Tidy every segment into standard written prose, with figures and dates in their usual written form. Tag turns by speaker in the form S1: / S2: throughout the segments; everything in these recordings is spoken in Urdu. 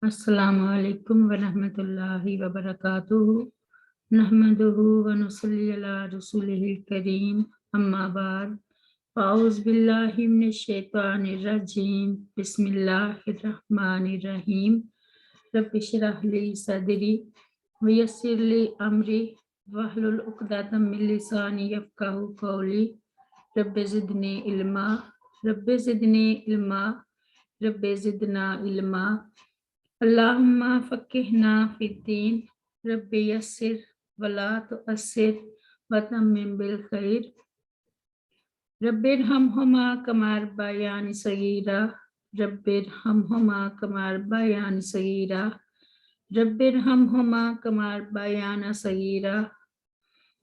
S1: السلام علیکم ورحمۃ اللہ وبرکاتہ نحمدہ ونصلی علی رسولہ الکریم اما بعد اعوذ باللہ من الشیطان الرجیم بسم اللہ الرحمن الرحیم رب اشرح لی صدری ویسر لی امری واحلل عقدۃ من لسانی یفقہوا قولی رب زدنی علما رب زدنی علما رب زدنا علما اللہم فقہنا فی الدین رب یسر ولا تعسر وتمم بالخیر رب ارحمہما کما ربیانی صغیرا رب ارحمہما کما ربیانی صغیرا رب ارحمہما کما ربیانا صغیرا۔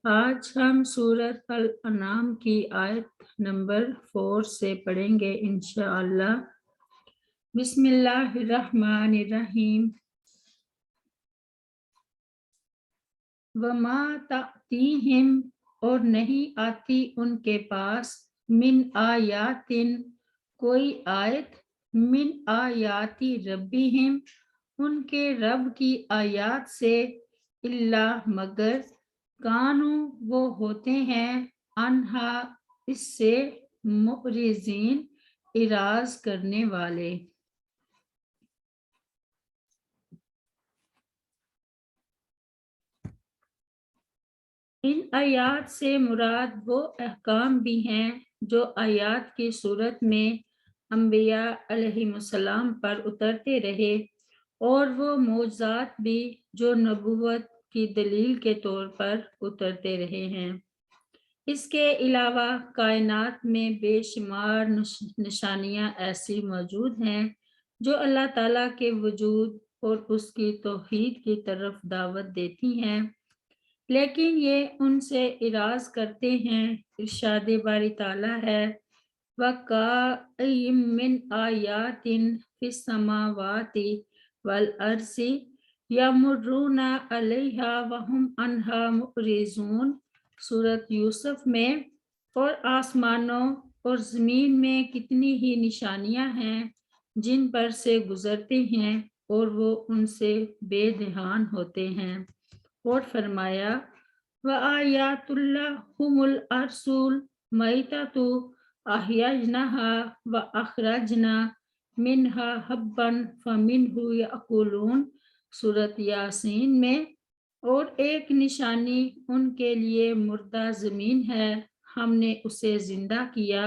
S1: آج ہم سورۃ الانعام کی آیت نمبر 4 سے پڑھیں گے انشاءاللہ۔ بسم اللہ الرحمن الرحیم۔ وما تأتیہم اور نہیں آتی ان کے پاس من آیاتن کوئی آیت من آیاتی ربہم ان کے رب کی آیات سے الا مگر کانو وہ ہوتے ہیں انہا اس سے معرضین اعراض کرنے والے۔ ان آیات سے مراد وہ احکام بھی ہیں جو آیات کی صورت میں انبیاء علیہم السلام پر اترتے رہے، اور وہ معجزات بھی جو نبوت کی دلیل کے طور پر اترتے رہے ہیں۔ اس کے علاوہ کائنات میں بے شمار نشانیاں ایسی موجود ہیں جو اللہ تعالیٰ کے وجود اور اس کی توحید کی طرف دعوت دیتی ہیں، لیکن یہ ان سے اعراض کرتے ہیں۔ ارشاد باری تعالیٰ ہے وَكَأَيٍّ مِّنْ آیَاتٍ فِي السَّمَاوَاتِ وَالْأَرْضِ يَمُرُّونَ عَلَيْهَا وَهُمْ عَنْهَا مُعْرِضُونَ سورۃ یوسف میں، اور آسمانوں اور زمین میں کتنی ہی نشانیاں ہیں جن پر سے گزرتے ہیں اور وہ ان سے بے دھیان ہوتے ہیں۔ اور فرمایا وَآیَاتُ اللَّهُمُ الْأَرْضُ الْمَيْتَةُ أَحْیَیْنَاهَا وَأَخْرَجْنَا مِنْهَا حَبًّا فَمِنْهُ یَأْکُلُونَ سورۃ یاسین میں، اور ایک نشانی ان کے لیے مردہ زمین ہے، ہم نے اسے زندہ کیا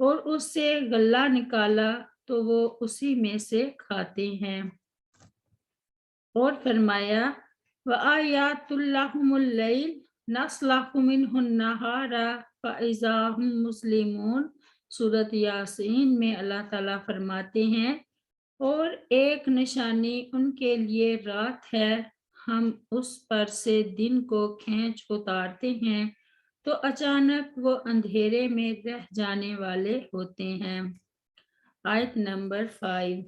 S1: اور اس سے غلہ نکالا تو وہ اسی میں سے کھاتے ہیں۔ اور فرمایا وَآیَاتُ اللَّهُمُ اللَّیْلُ نَسْلَخُ مِنْهُ النَّہَارَ فَإِذَا هُمْ مُظْلِمُونَ سورۃ یاسین میں اللہ تعالیٰ فرماتے ہیں، اور ایک نشانی ان کے لیے رات ہے، ہم اس پر سے دن کو کھینچ اتارتے ہیں تو اچانک وہ اندھیرے میں رہ جانے والے ہوتے ہیں۔ آیت نمبر 5۔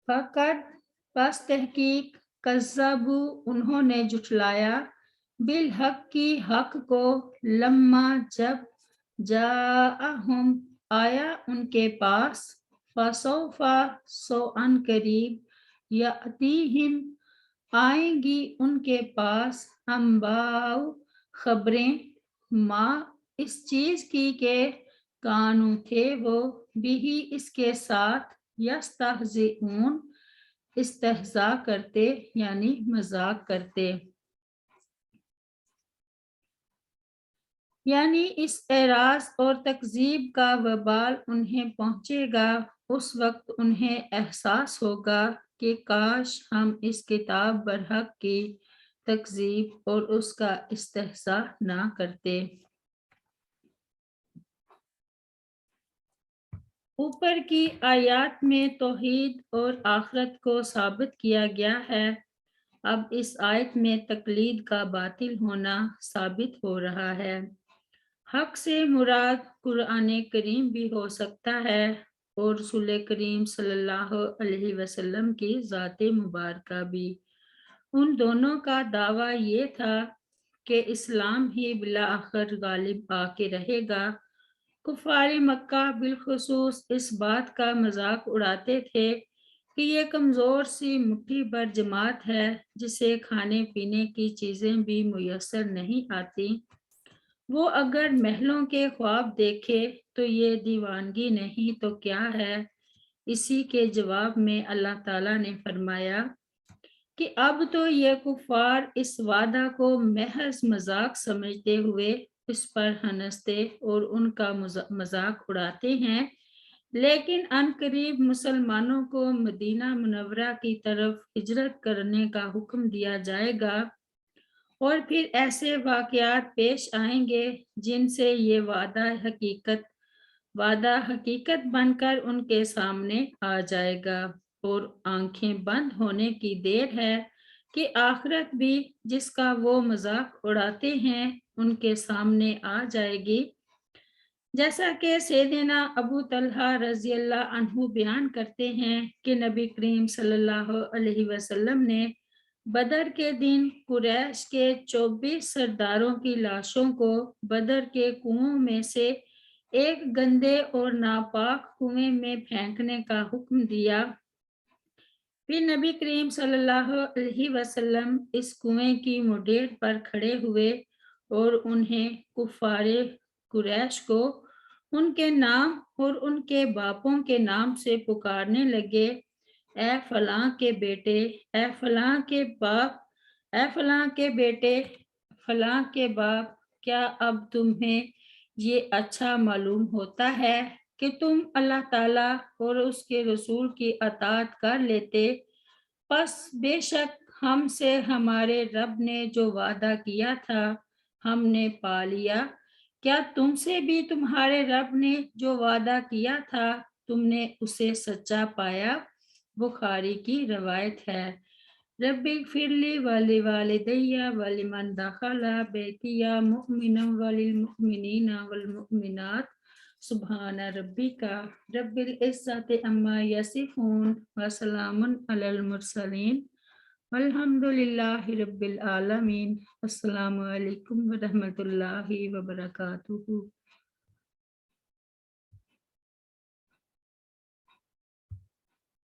S1: فقط پس تحقیق کذبوا انہوں نے جھٹلایا بالحق کی حق کو لما جب جاءہم آیا ان کے پاس فسوف سو ان قریب یاتیہم آئیں گی ان کے پاس انباء خبریں ما اس چیز کی کہ کانو تھے وہ بھی اس کے ساتھ یستہزئون استہزاء کرتے یعنی مذاق کرتے، یعنی اس اعراض اور تکذیب کا وبال انہیں پہنچے گا۔ اس وقت انہیں احساس ہوگا کہ کاش ہم اس کتاب برحق کی تکذیب اور اس کا استہزاء نہ کرتے۔ اوپر کی آیات میں توحید اور آخرت کو ثابت کیا گیا ہے، اب اس آیت میں تقلید کا باطل ہونا ثابت ہو رہا ہے۔ حق سے مراد قرآن کریم بھی ہو سکتا ہے اور رسول کریم صلی اللہ علیہ وسلم کی ذات مبارکہ بھی۔ ان دونوں کا دعویٰ یہ تھا کہ اسلام ہی بالآخر غالب آ کے رہے گا کفار مکہ بالخصوص اس بات کا مذاق اڑاتے تھے کہ یہ کمزور سی مٹھی بھر جماعت ہے جسے کھانے پینے کی چیزیں بھی میسر نہیں آتی، وہ اگر محلوں کے خواب دیکھے تو یہ دیوانگی نہیں تو کیا ہے۔ اسی کے جواب میں اللہ تعالیٰ نے فرمایا کہ اب تو یہ کفار اس وعدہ کو محض مذاق سمجھتے ہوئے اس پر ہنستے اور ان کا مذاق اڑاتے ہیں، لیکن ان قریب مسلمانوں کو مدینہ منورہ کی طرف ہجرت کرنے کا حکم دیا جائے گا اور پھر ایسے واقعات پیش آئیں گے جن سے یہ وعدہ حقیقت بن کر ان کے سامنے آ جائے گا، اور آنکھیں بند ہونے کی دیر ہے کہ آخرت بھی جس کا وہ مذاق اڑاتے ہیں ان کے سامنے آ جائے گی۔ جیسا کہ سیدنا ابو طلحہ رضی اللہ عنہ بیان کرتے ہیں کہ نبی کریم صلی اللہ علیہ وسلم نے بدر کے دن قریش کے 24 سرداروں کی لاشوں کو بدر کے کنووں میں سے ایک گندے اور ناپاک کنویں میں پھینکنے کا حکم دیا۔ پھر نبی کریم صلی اللہ علیہ وسلم اس کنویں کی مڈیر پر کھڑے ہوئے اور انہیں کفار قریش کو ان کے نام اور ان کے باپوں کے نام سے پکارنے لگے، اے فلاں کے بیٹے، اے فلاں کے باپ، اے فلاں کے بیٹے، فلاں کے باپ، کیا اب تمہیں یہ اچھا معلوم ہوتا ہے کہ تم اللہ تعالیٰ اور اس کے رسول کی اطاعت کر لیتے، پس بے شک ہم سے ہمارے رب نے جو وعدہ کیا تھا ہم نے پا لیا، کیا تم سے بھی تمہارے رب نے جو وعدہ کیا تھا تم نے اسے سچا پایا؟ بخاری کی روایت ہے۔ رب اغفر لی ولوالدی ولمن دخل بیتی مؤمنا وللمؤمنین والمؤمنات سبحان ربک رب العزت عما یصفون وسلام علی المرسلین والحمد للہ رب العالمین۔ السلام علیکم ورحمۃ اللہ وبرکاتہ۔